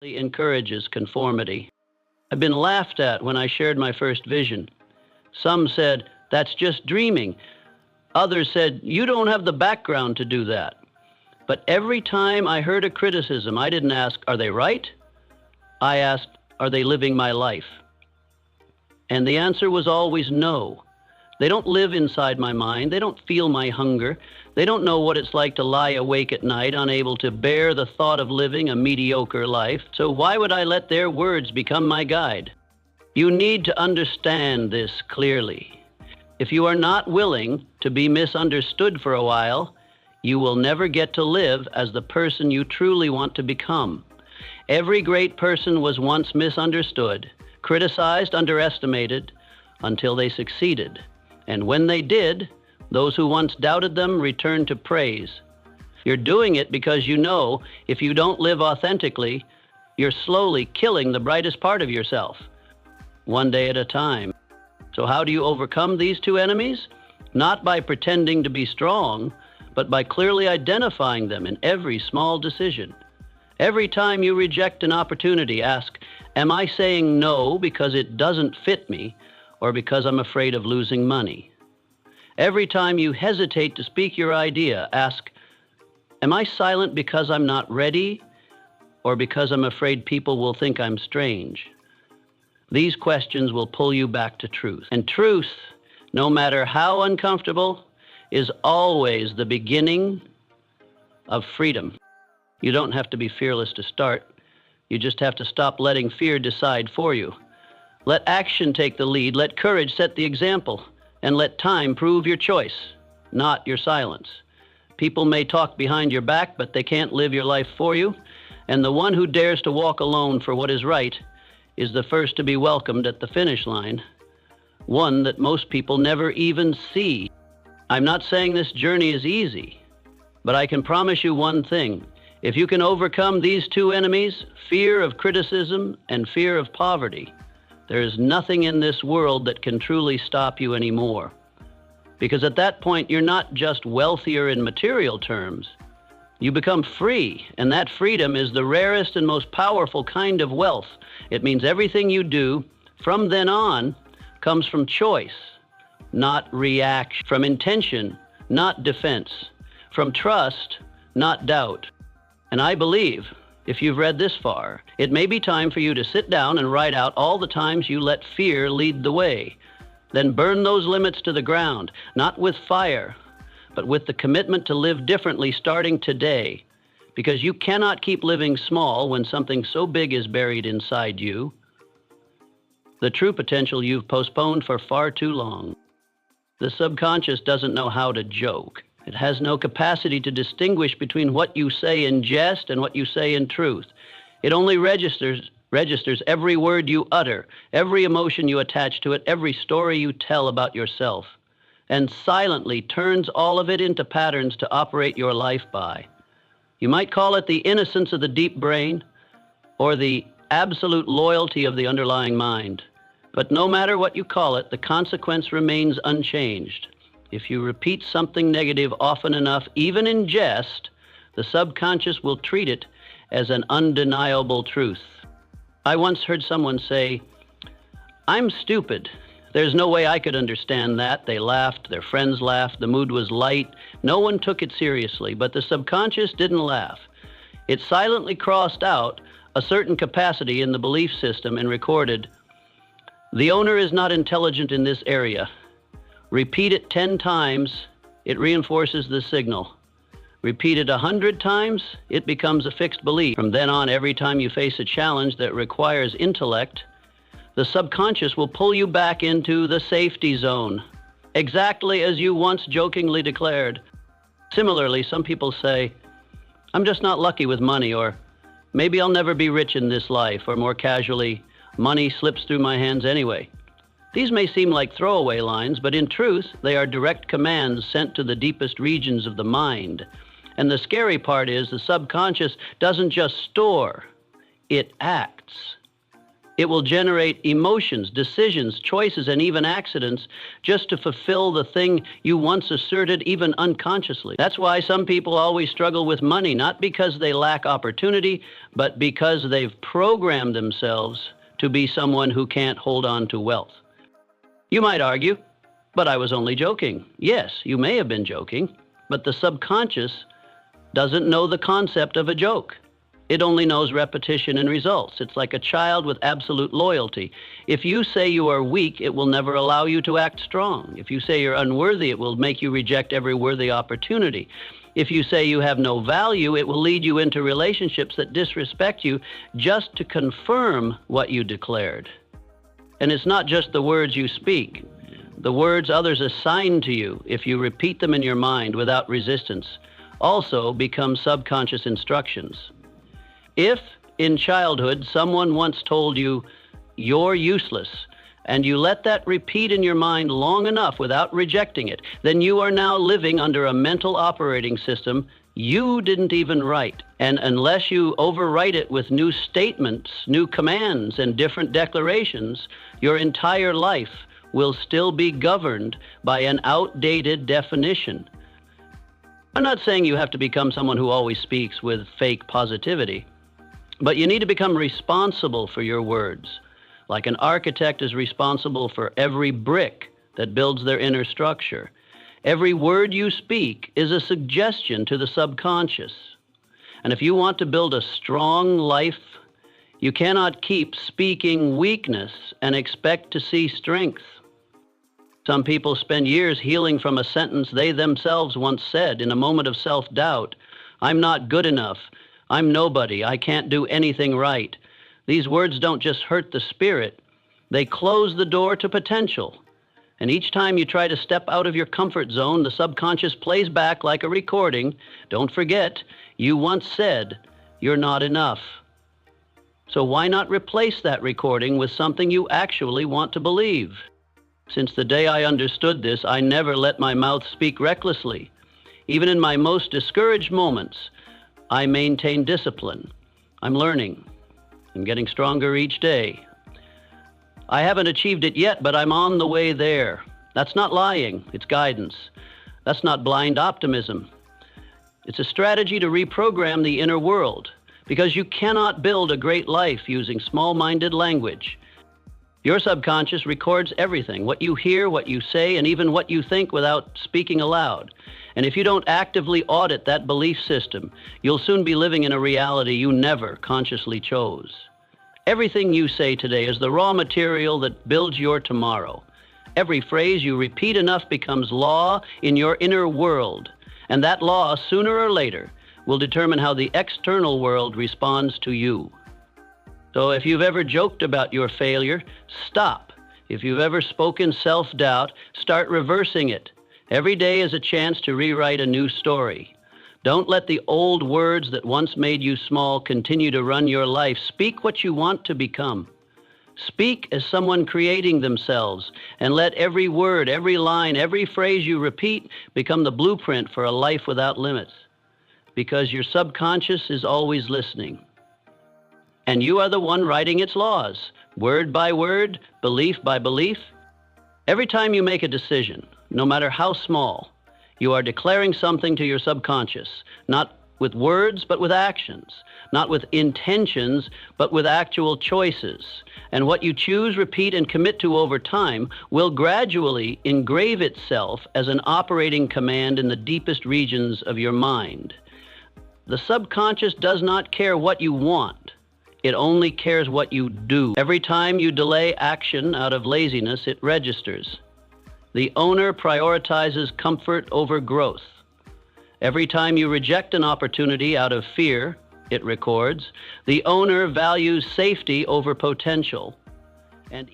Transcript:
encourages conformity. I've been laughed at when I shared my first vision. Some said, "That's just dreaming." Others said, "You don't have the background to do that." But every time I heard a criticism, I didn't ask, "Are they right?" I asked, "Are they living my life?" And the answer was always no. They don't live inside my mind. They don't feel my hunger. They don't know what it's like to lie awake at night, unable to bear the thought of living a mediocre life. So why would I let their words become my guide? You need to understand this clearly. If you are not willing to be misunderstood for a while, you will never get to live as the person you truly want to become. Every great person was once misunderstood, criticized, underestimated, until they succeeded. And when they did, those who once doubted them returned to praise. You're doing it because you know if you don't live authentically, you're slowly killing the brightest part of yourself, one day at a time. So how do you overcome these two enemies? Not by pretending to be strong, but by clearly identifying them in every small decision. Every time you reject an opportunity, ask, "Am I saying no because it doesn't fit me, or because I'm afraid of losing money?" Every time you hesitate to speak your idea, ask, "Am I silent because I'm not ready, or because I'm afraid people will think I'm strange?" These questions will pull you back to truth. And truth, no matter how uncomfortable, is always the beginning of freedom. You don't have to be fearless to start. You just have to stop letting fear decide for you. Let action take the lead, let courage set the example, and let time prove your choice, not your silence. People may talk behind your back, but they can't live your life for you, and the one who dares to walk alone for what is right is the first to be welcomed at the finish line, one that most people never even see. I'm not saying this journey is easy, but I can promise you one thing. If you can overcome these two enemies, fear of criticism and fear of poverty, there is nothing in this world that can truly stop you anymore. Because at that point, you're not just wealthier in material terms. You become free, and that freedom is the rarest and most powerful kind of wealth. It means everything you do from then on comes from choice, not reaction, from intention, not defense, from trust, not doubt. And I believe, if you've read this far, it may be time for you to sit down and write out all the times you let fear lead the way. Then burn those limits to the ground, not with fire, but with the commitment to live differently starting today. Because you cannot keep living small when something so big is buried inside you. The true potential you've postponed for far too long. The subconscious doesn't know how to joke. It has no capacity to distinguish between what you say in jest and what you say in truth. It only registers every word you utter, every emotion you attach to it, every story you tell about yourself, and silently turns all of it into patterns to operate your life by. You might call it the innocence of the deep brain or the absolute loyalty of the underlying mind. But no matter what you call it, the consequence remains unchanged. If you repeat something negative often enough, even in jest, the subconscious will treat it as an undeniable truth. I once heard someone say, "I'm stupid. There's no way I could understand that." They laughed, their friends laughed, the mood was light. No one took it seriously, but the subconscious didn't laugh. It silently crossed out a certain capacity in the belief system and recorded, "The owner is not intelligent in this area." Repeat it 10 times, it reinforces the signal. Repeat it 100 times, it becomes a fixed belief. From then on, every time you face a challenge that requires intellect, the subconscious will pull you back into the safety zone, exactly as you once jokingly declared. Similarly, some people say, "I'm just not lucky with money," or "Maybe I'll never be rich in this life," or more casually, "Money slips through my hands anyway." These may seem like throwaway lines, but in truth, they are direct commands sent to the deepest regions of the mind. And the scary part is the subconscious doesn't just store, it acts. It will generate emotions, decisions, choices, and even accidents just to fulfill the thing you once asserted, even unconsciously. That's why some people always struggle with money, not because they lack opportunity, but because they've programmed themselves to be someone who can't hold on to wealth. You might argue, but I was only joking. Yes, you may have been joking, but the subconscious doesn't know the concept of a joke. It only knows repetition and results. It's like a child with absolute loyalty. If you say you are weak, it will never allow you to act strong. If you say you're unworthy, it will make you reject every worthy opportunity. If you say you have no value, it will lead you into relationships that disrespect you just to confirm what you declared. And it's not just the words you speak. The words others assign to you, if you repeat them in your mind without resistance, also become subconscious instructions. If, in childhood, someone once told you, "You're useless," and you let that repeat in your mind long enough without rejecting it, then you are now living under a mental operating system you didn't even write. And unless you overwrite it with new statements, new commands, and different declarations, your entire life will still be governed by an outdated definition. I'm not saying you have to become someone who always speaks with fake positivity, but you need to become responsible for your words, like an architect is responsible for every brick that builds their inner structure. Every word you speak is a suggestion to the subconscious. And if you want to build a strong life, you cannot keep speaking weakness and expect to see strength. Some people spend years healing from a sentence they themselves once said in a moment of self-doubt. "I'm not good enough. I'm nobody. I can't do anything right." These words don't just hurt the spirit, they close the door to potential. And each time you try to step out of your comfort zone, the subconscious plays back like a recording. "Don't forget, you once said you're not enough." So why not replace that recording with something you actually want to believe? Since the day I understood this, I never let my mouth speak recklessly. Even in my most discouraged moments, I maintain discipline. I'm learning and getting stronger each day. I haven't achieved it yet, but I'm on the way there. That's not lying, it's guidance. That's not blind optimism. It's a strategy to reprogram the inner world, because you cannot build a great life using small-minded language. Your subconscious records everything, what you hear, what you say, and even what you think without speaking aloud. And if you don't actively audit that belief system, you'll soon be living in a reality you never consciously chose. Everything you say today is the raw material that builds your tomorrow. Every phrase you repeat enough becomes law in your inner world, and that law, sooner or later, will determine how the external world responds to you. So if you've ever joked about your failure, stop. If you've ever spoken self-doubt, start reversing it. Every day is a chance to rewrite a new story. Don't let the old words that once made you small continue to run your life. Speak what you want to become. Speak as someone creating themselves, and let every word, every line, every phrase you repeat become the blueprint for a life without limits. Because your subconscious is always listening. And you are the one writing its laws, word by word, belief by belief. Every time you make a decision, no matter how small, you are declaring something to your subconscious, not with words, but with actions, not with intentions, but with actual choices. And what you choose, repeat, and commit to over time will gradually engrave itself as an operating command in the deepest regions of your mind. The subconscious does not care what you want. It only cares what you do. Every time you delay action out of laziness, it registers. The owner prioritizes comfort over growth. Every time you reject an opportunity out of fear, it records. The owner values safety over potential. And